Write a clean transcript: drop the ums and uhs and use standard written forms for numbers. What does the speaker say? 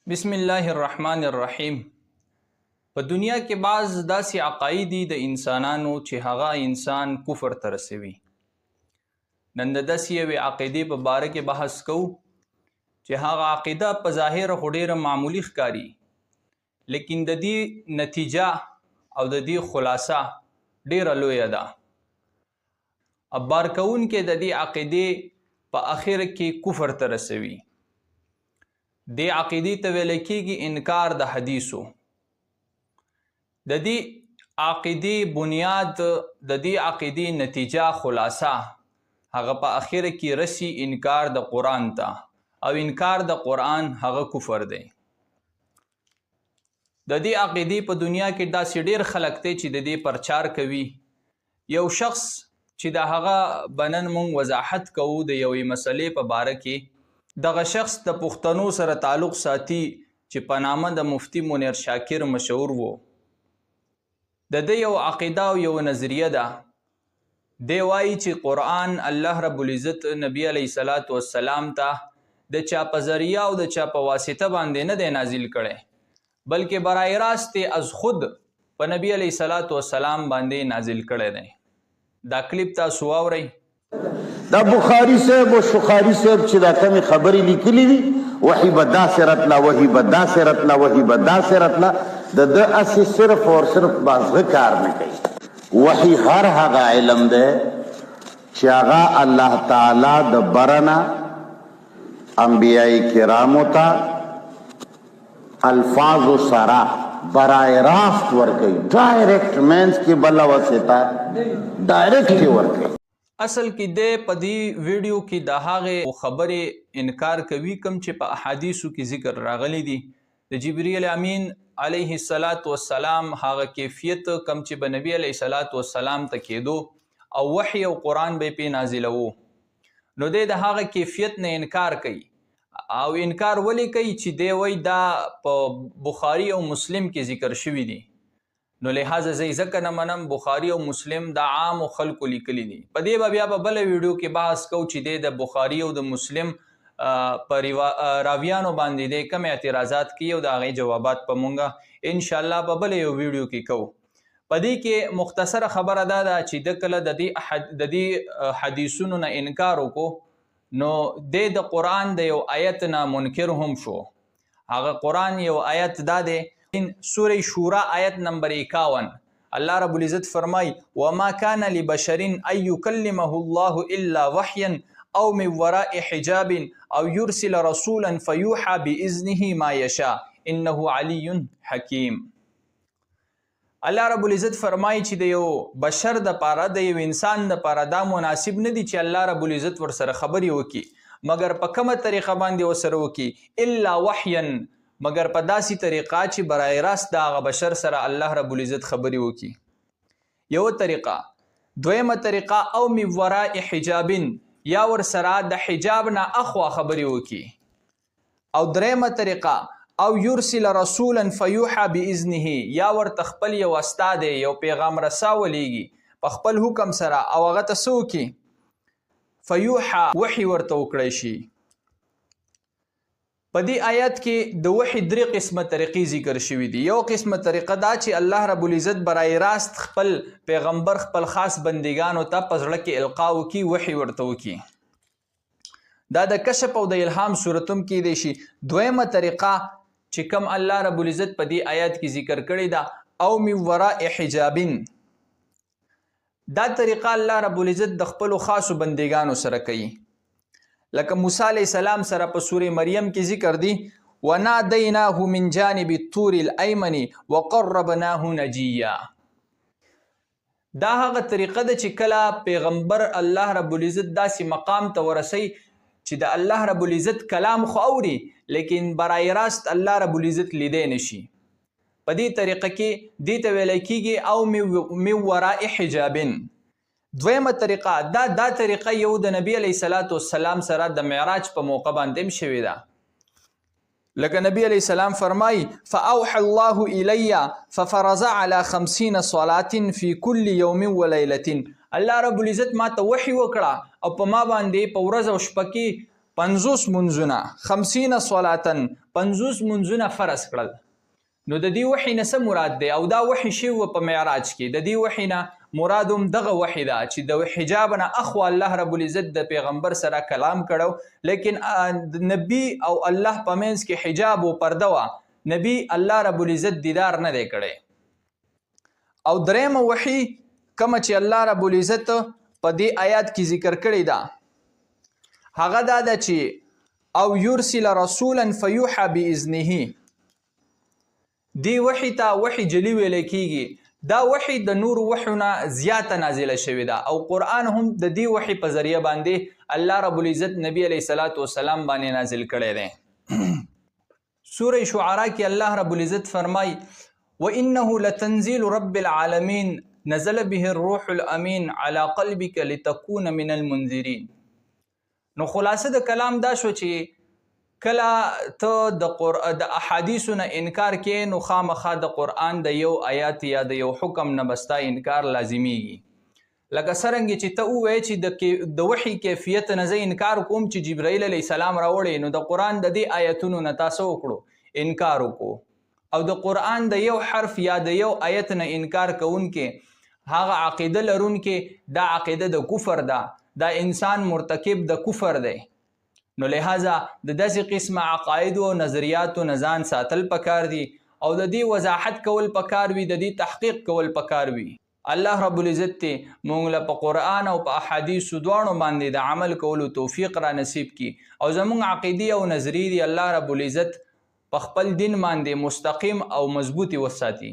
بسم الله الرحمن الرحیم. په دنیا کې بعض داسې عقاید دي د انسانانو چې هغه انسان کفر ته رسوي. نن د داسې یوې عقیدې په باره کې بحث کوو چې هغه عقیده په ظاهر خو ډېره معمولي ښکاري، لیکن د دې نتیجه او د دې خلاصه ډېره لویه ده. ابار کوونکې د دې عقیدې په اخر کې کفر ته رسوي. د عقیدې ته ویل کېږي انکار د حدیثو. د دې عقیدې بنیاد، د دې عقیدې نتیجه خلاصه هغه په اخر کې رسی انکار د قرآن ته، او انکار د قرآن هغه کفر دی. د دې عقیدې په دنیا کې داسې ډېر خلک دی چې د دې پرچار کوي. یو شخص چې د هغه بنن مونږ وضاحت کوو د یوې مسلې په باره کې، دغه شخص د پښتنو سره تعلق ساتي چې په نامه د مفتی منیر شاکر مشهور وو. د دې یو عقیده او یو نظریه ده. دی وایي چې قرآن الله رب العزت نبی علیه الصلاة والسلام ته د چا په ذریعه او د چا په واسطه باندې نه دی نازل کړی، بلکې برای راست از خود په نبی علیه الصلاة والسلام باندې نازل کړی دی. دا کلیپ تاسو واورئ. دا بخاری صاحب و شخاری صاحب چې دا کمی خبرې لیکلي دي، وحی به داسې راتله، وحی به داسې راتله، وحی به داسې راتله، د ده اسې صرف اور صرف بازغه کار نه کوي. وحی هر هغه علم دی چې هغه الله تعالی د برنه انبیاء کرامو ته الفاظو سره برای راست ورکوي. ډایرکټ مینس کې بله واسطه ډایرکټ ورکوي. اصل کې د په دې ویډیو کې د هغې خبرې انکار کوي کوم چې په احادیثو کې ذکر راغلی دي. د جبرئیل امین علیه السلام هغه کیفیت کوم چې به نبی علیه السلام ته کېدو او وحی او قرآن به پې نازلوو، نو دی د هغه کیفیت نه انکار کوي. او انکار ولې کوي چې دی وایي دا په بخاري او مسلم کې ذکر شوي دي، نو لحاظه زه ځکه نه منم. بخاري او مسلم د عامو خلکو لیکلي دي. په دې به بیا په بله ویډیو کې بحث کوو چې دی د بخاري او د مسلم په راویانو باندې دی کم اعتراضات کوي او د هغې جوابات په مونږه انشاءالله په بله یو ویډیو کې کوو. په دې کې مختصره خبره دا ده چې د کله د دې حدیثونو نه انکار وکړو، نو دی د قرآن د یو آیت نه منکر هم شو. هغه قرآن یو آیت دا دی، سورة شورا آیت نمبر 51. اللہ رب العزت فرمائی وَمَا كَانَ لِبَشَرٍ أَن يُكَلِّمَهُ اللَّهُ إِلَّا وَحْيًا أَوْ مِنْ وَرَاءِ حِجَابٍ أَوْ يُرْسِلَ رَسُولًا فَيُوحَى بِإِذْنِهِ مَا يَشَاءُ إِنَّهُ عَلِيٌّ حَكِيمٌ. اللہ رب العزت فرمائی چې د یو بشر د پاره، د یو انسان د پاره دا مناسب نه دي چې الله رب العزت ورسره خبرې وکړي، مګر په کومه طریقه باندې ورسره وکړي؟ الا وحیا، مگر په داسې طریقه چې برای راست د هغه بشر سره الله رب العزت خبرې وکړي. یو طریقه. دویمه طریقه او من وراء حجاب، یا ورسره د حجاب نه اخوا خبرې وکړي. او دریمه طریقه او یرسل رسولا فیوحى باذنه، یا ورته خپل یو استاد یو پیغام رسا ولیږي په خپل حکم سره او هغه ته څه وکړي؟ فیوحى، وحی ورته وکړی شي. په دې آیات کې د وحی درې قسمه طریقې ذکر شوي دي. یو قسمه طریقه دا چې الله رب العزت برای راست خپل پیغمبر خپل خاص بندگانو ته په زړه کې القا وکړي، وحی ورته وکړي. دا د کشف او د الهام صورتم کېدی شي. دویمه طریقه چې کوم الله رب العزت په دې آیات کې ذکر کړی ده، او من وراء حجابین، دا طریقه الله رب العزت د خپلو خاصو بندگانو سره کوي. لکه موسی علیہ السلام سره په سورة مریم کې ذکر دی وَنَادَيْنَاهُ مِنْ جَانِبِ الطُّورِ الْأَيْمَنِ وَقَرَّبْنَاهُ نَجِيًّا. دا هغه طریقه ده چې کله پیغمبر الله رب العزت داسې مقام ته ورسي چې د الله رب العزت کلام خو اوري، لیکن برای راست الله رب العزت لیدی نشي. په دې طریقه کې دې ته ویلی کېږي او من وراء حجابن. دویمه طریقه دا طریقه یو د نبی علیه السلام سره د معراج په موقع باندې هم شوې ده. لکه نبی علیه السلام فرمای فاوحى الله الی ففرض على 50 صلاة في كل يوم وليلة. الله رب العزت ما ته وحی وکړه او په ما باندې په ورځ او شپه کې 50 منځونه 50 صلاتن 50 منځونه فرض کړل. نو د دې وحی نه څه مراد دی؟ او دا وحی شوی په معراج کې. د دې وحی نه مراد هم دغه وحی ده چې د حجاب نه اخوا الله رب العزت د پیغمبر سره کلام کړو، لیکن نبی او الله په منځ کې حجاب او پرده وه، نبی الله رب العزت دیدار نه دی کړی. او درېمه وحی کومه چې الله رب العزت په دې آیات کې ذکر کړی ده هغه دا ده چې او یرسل رسولا فیوحى باذنه. دی وحی ته وحی جلی ویل کیږي. دا وحی د نور وحیونه زیاته نازله شوې ده او قرآن هم د دې وحی په ذریعه باندې الله رب العزت نبی علیه الصلاۃ والسلام باندې نازل کړی دی. سوره شعراء کې الله رب العزت فرمای وانه لتنزيل رب العالمین نزل به الروح الامین على قلبك لتكون من المنذرین. نو خلاصه د کلام دا شو چې کله ته د احادیثو نه انکار کې نو خامخا د قرآن د یو آیات یا د یو حکم نه بستا انکار لازمیږي. لکه څرنګه چې ته ووایې چې د وحی کیفیت نه زه انکار کوم چې جبرائیل علیه السلام راوړی، نو د قرآن د دې آیتونو نه تاسو وکړو انکار وکړو. او د قرآن د یو حرف یا د یو آیت نه انکار کوونکې هغه عقیده لرونکې دا عقیده د کفر ده، دا انسان مرتکب د کفر دی. نو لہذا د داسې قسمه عقایدو او نظریاتو نه ځان ساتل پکار دي او د دې وضاحت کول پکار وي، د دې تحقیق کول پکار وي. الله رب العزت ته مونږ له په قرآن او په احادیثو دواړو باندې د عمل کولو توفیق را نصیب کی او زمونږ عقیدې او نظریې الله رب العزت په خپل دین باندې مستقیم او مضبوطی وساتي.